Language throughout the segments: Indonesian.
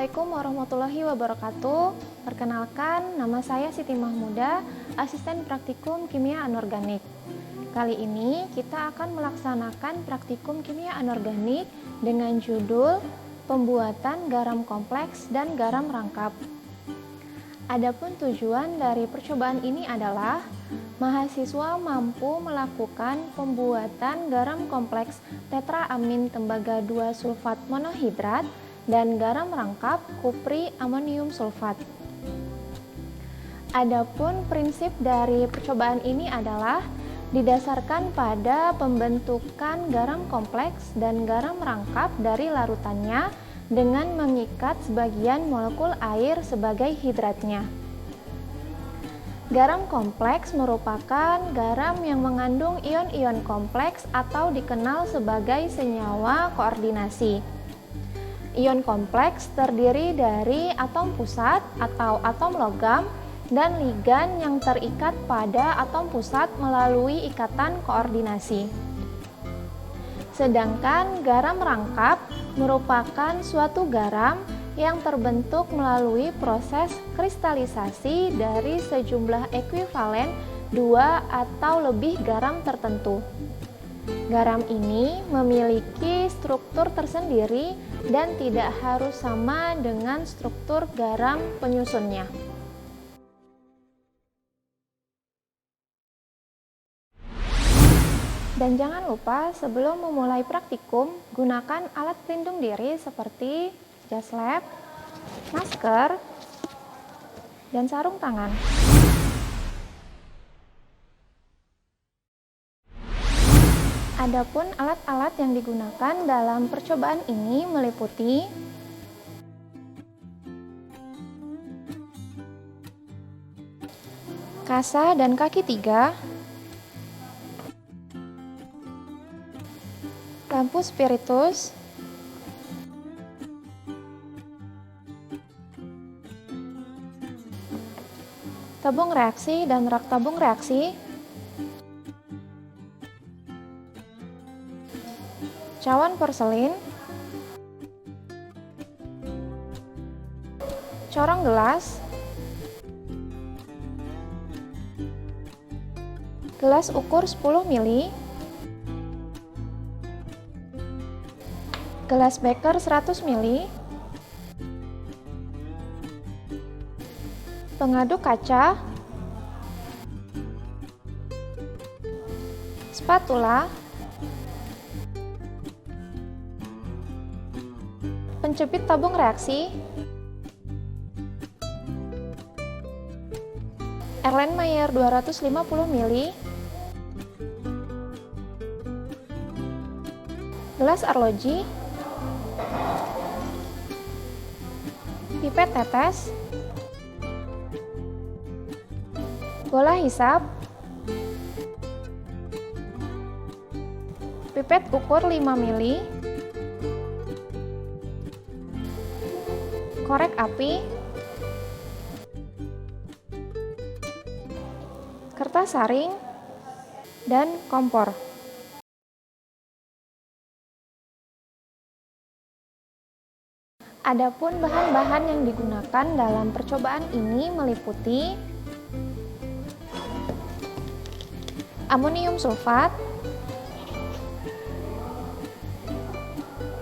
Assalamualaikum warahmatullahi wabarakatuh. Perkenalkan, nama saya Siti Mahmuda, asisten praktikum kimia anorganik. Kali ini kita akan melaksanakan praktikum kimia anorganik dengan judul pembuatan garam kompleks dan garam rangkap. Adapun tujuan dari percobaan ini adalah mahasiswa mampu melakukan pembuatan garam kompleks tetraamin tembaga 2 sulfat monohidrat dan garam rangkap kupri amonium sulfat. Adapun prinsip dari percobaan ini adalah didasarkan pada pembentukan garam kompleks dan garam rangkap dari larutannya dengan mengikat sebagian molekul air sebagai hidratnya. Garam kompleks merupakan garam yang mengandung ion-ion kompleks atau dikenal sebagai senyawa koordinasi. Ion kompleks terdiri dari atom pusat atau atom logam dan ligan yang terikat pada atom pusat melalui ikatan koordinasi. Sedangkan garam rangkap merupakan suatu garam yang terbentuk melalui proses kristalisasi dari sejumlah ekuivalen 2 atau lebih garam tertentu. Garam ini memiliki struktur tersendiri dan tidak harus sama dengan struktur garam penyusunnya. Dan jangan lupa sebelum memulai praktikum, gunakan alat pelindung diri seperti jas lab, masker, dan sarung tangan. Adapun alat-alat yang digunakan dalam percobaan ini meliputi kasa dan kaki 3, lampu spiritus, tabung reaksi dan rak tabung reaksi, cawan porselin, corong gelas, gelas ukur 10 ml, gelas beker 100 ml, pengaduk kaca, spatula, pencepit tabung reaksi, Erlenmeyer 250 ml, gelas arloji, pipet tetes, bola hisap, pipet ukur 5 ml, korek api, kertas saring, dan kompor. Adapun bahan-bahan yang digunakan dalam percobaan ini meliputi amonium sulfat,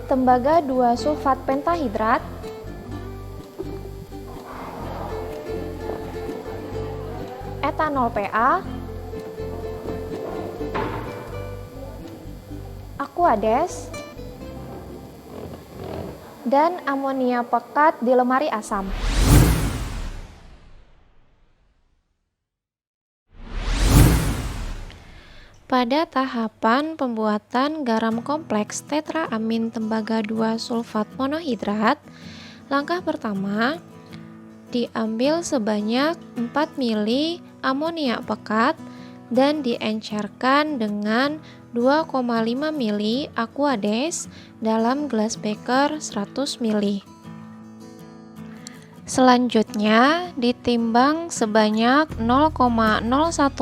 tembaga 2 sulfat pentahidrat, etanol PA, aquades, dan amonia pekat di lemari asam. Pada tahapan pembuatan garam kompleks tetraamin tembaga 2 sulfat monohidrat, langkah pertama, diambil sebanyak 4 ml amonia pekat dan diencerkan dengan 2,5 ml aquades dalam gelas beker 100 ml. Selanjutnya, ditimbang sebanyak 0,01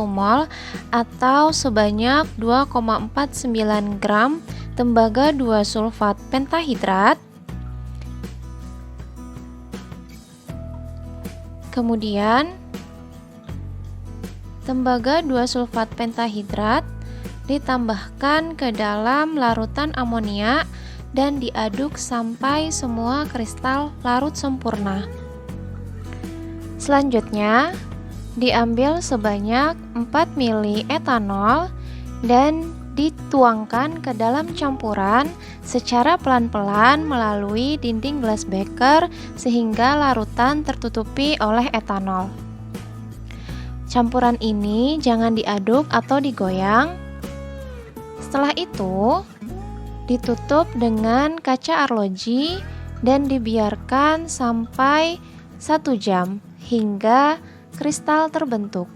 mol atau sebanyak 2,49 gram tembaga 2 sulfat pentahidrat Kemudian, tembaga 2 sulfat pentahidrat ditambahkan ke dalam larutan amonia dan diaduk sampai semua kristal larut sempurna. Selanjutnya, diambil sebanyak 4 ml etanol dan dituangkan ke dalam campuran secara pelan-pelan melalui dinding gelas beker sehingga larutan tertutupi oleh etanol. Campuran ini jangan diaduk atau digoyang. Setelah itu, ditutup dengan kaca arloji dan dibiarkan sampai 1 jam hingga kristal terbentuk.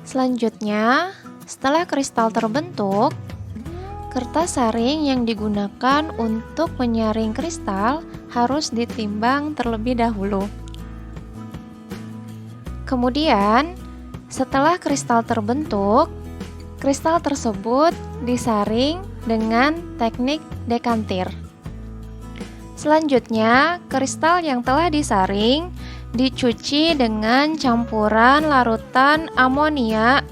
Selanjutnya, setelah kristal terbentuk, kertas saring yang digunakan untuk menyaring kristal harus ditimbang terlebih dahulu. Kemudian, setelah kristal terbentuk, kristal tersebut disaring dengan teknik dekantir. Selanjutnya, kristal yang telah disaring dicuci dengan campuran larutan amonia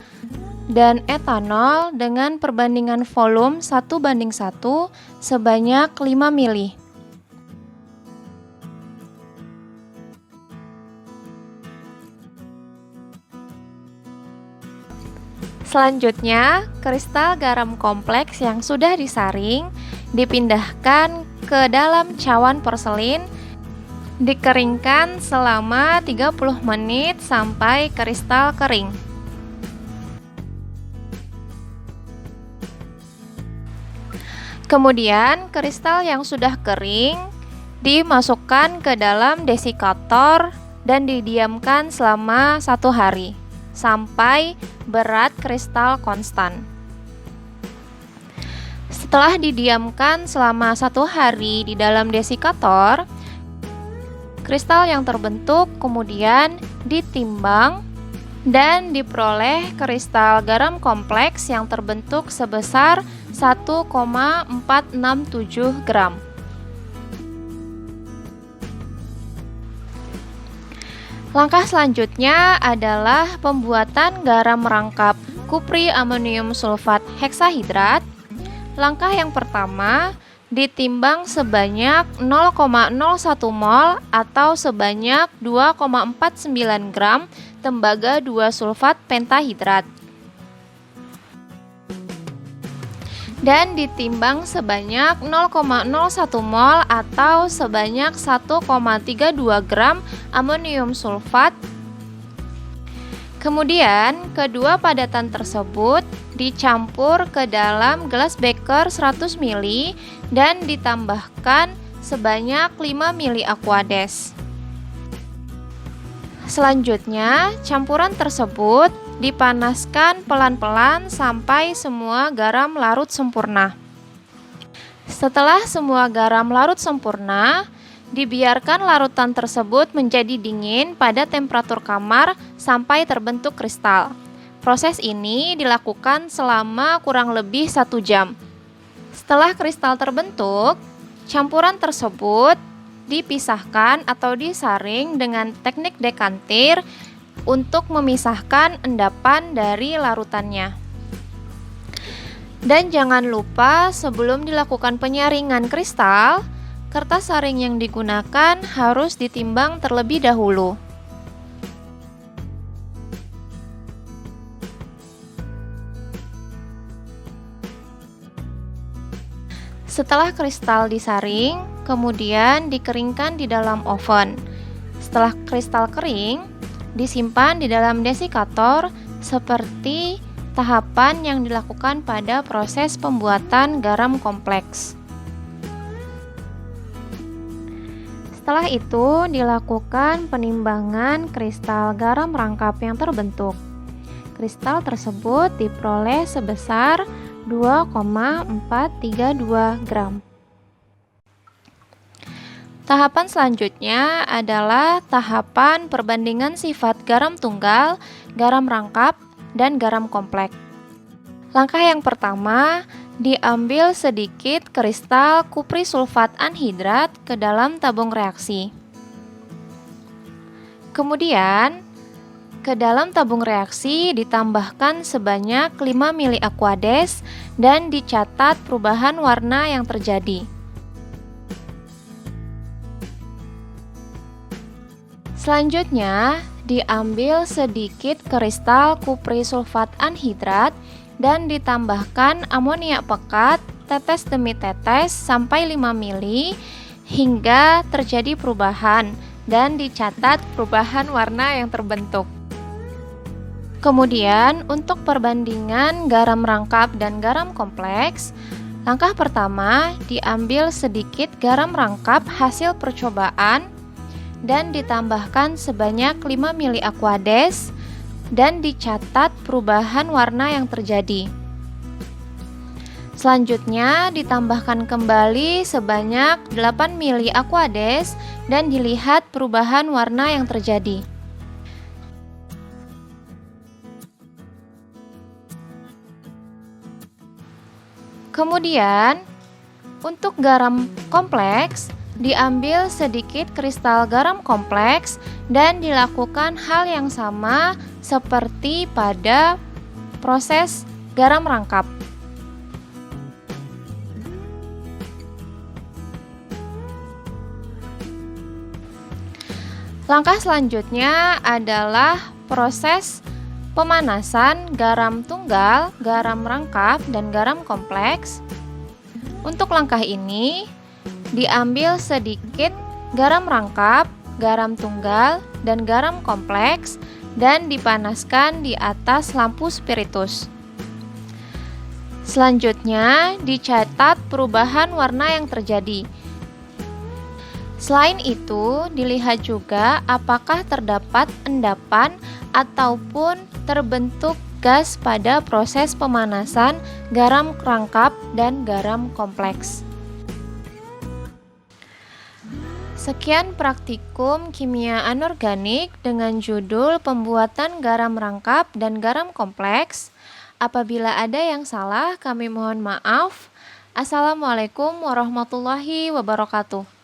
dan etanol dengan perbandingan volume 1:1 sebanyak 5 ml. Selanjutnya, kristal garam kompleks yang sudah disaring dipindahkan ke dalam cawan porselin, dikeringkan selama 30 menit sampai kristal kering. Kemudian, kristal yang sudah kering dimasukkan ke dalam desikator dan didiamkan selama 1 hari sampai berat kristal konstan. Setelah didiamkan selama 1 hari di dalam desikator, kristal yang terbentuk kemudian ditimbang dan diperoleh kristal garam kompleks yang terbentuk sebesar 1,467 gram. Langkah selanjutnya adalah pembuatan garam rangkap kupri amonium sulfat heksahidrat. Langkah yang pertama, ditimbang sebanyak 0,01 mol atau sebanyak 2,49 gram tembaga 2 sulfat pentahidrat. Dan ditimbang sebanyak 0,01 mol atau sebanyak 1,32 gram amonium sulfat. Kemudian, kedua padatan tersebut dicampur ke dalam gelas beker 100 ml dan ditambahkan sebanyak 5 ml aquades. Selanjutnya, campuran tersebut dipanaskan pelan-pelan sampai semua garam larut sempurna. Setelah semua garam larut sempurna, dibiarkan larutan tersebut menjadi dingin pada temperatur kamar sampai terbentuk kristal. Proses ini dilakukan selama kurang lebih 1 jam. Setelah kristal terbentuk, campuran tersebut dipisahkan atau disaring dengan teknik dekantir untuk memisahkan endapan dari larutannya. Dan jangan lupa sebelum dilakukan penyaringan kristal, kertas saring yang digunakan harus ditimbang terlebih dahulu. Setelah kristal disaring, kemudian dikeringkan di dalam oven. Setelah kristal kering, disimpan di dalam desikator seperti tahapan yang dilakukan pada proses pembuatan garam kompleks. Setelah itu dilakukan penimbangan kristal garam rangkap yang terbentuk. Kristal tersebut diperoleh sebesar 2,432 gram. Tahapan selanjutnya adalah tahapan perbandingan sifat garam tunggal, garam rangkap, dan garam kompleks. Langkah yang pertama, diambil sedikit kristal kupri sulfat anhidrat ke dalam tabung reaksi. Kemudian, ke dalam tabung reaksi ditambahkan sebanyak 5 mili Aquades dan dicatat perubahan warna yang terjadi. Selanjutnya, diambil sedikit kristal kupri sulfat anhidrat dan ditambahkan amonia pekat tetes demi tetes sampai 5 mili hingga terjadi perubahan dan dicatat perubahan warna yang terbentuk. Kemudian, untuk perbandingan garam rangkap dan garam kompleks, langkah pertama diambil sedikit garam rangkap hasil percobaan dan ditambahkan sebanyak 5 mili Aquades dan dicatat perubahan warna yang terjadi. Selanjutnya ditambahkan kembali sebanyak 8 mili Aquades dan dilihat perubahan warna yang terjadi. Kemudian, untuk garam kompleks, diambil sedikit kristal garam kompleks dan dilakukan hal yang sama seperti pada proses garam rangkap. Langkah selanjutnya adalah proses pemanasan garam tunggal, garam rangkap, dan garam kompleks. Untuk langkah ini, diambil sedikit garam rangkap, garam tunggal, dan garam kompleks dan dipanaskan di atas lampu spiritus. Selanjutnya, dicatat perubahan warna yang terjadi. Selain itu, dilihat juga apakah terdapat endapan ataupun terbentuk gas pada proses pemanasan garam rangkap dan garam kompleks. Sekian praktikum kimia anorganik dengan judul pembuatan garam rangkap dan garam kompleks. Apabila ada yang salah, kami mohon maaf. Assalamualaikum warahmatullahi wabarakatuh.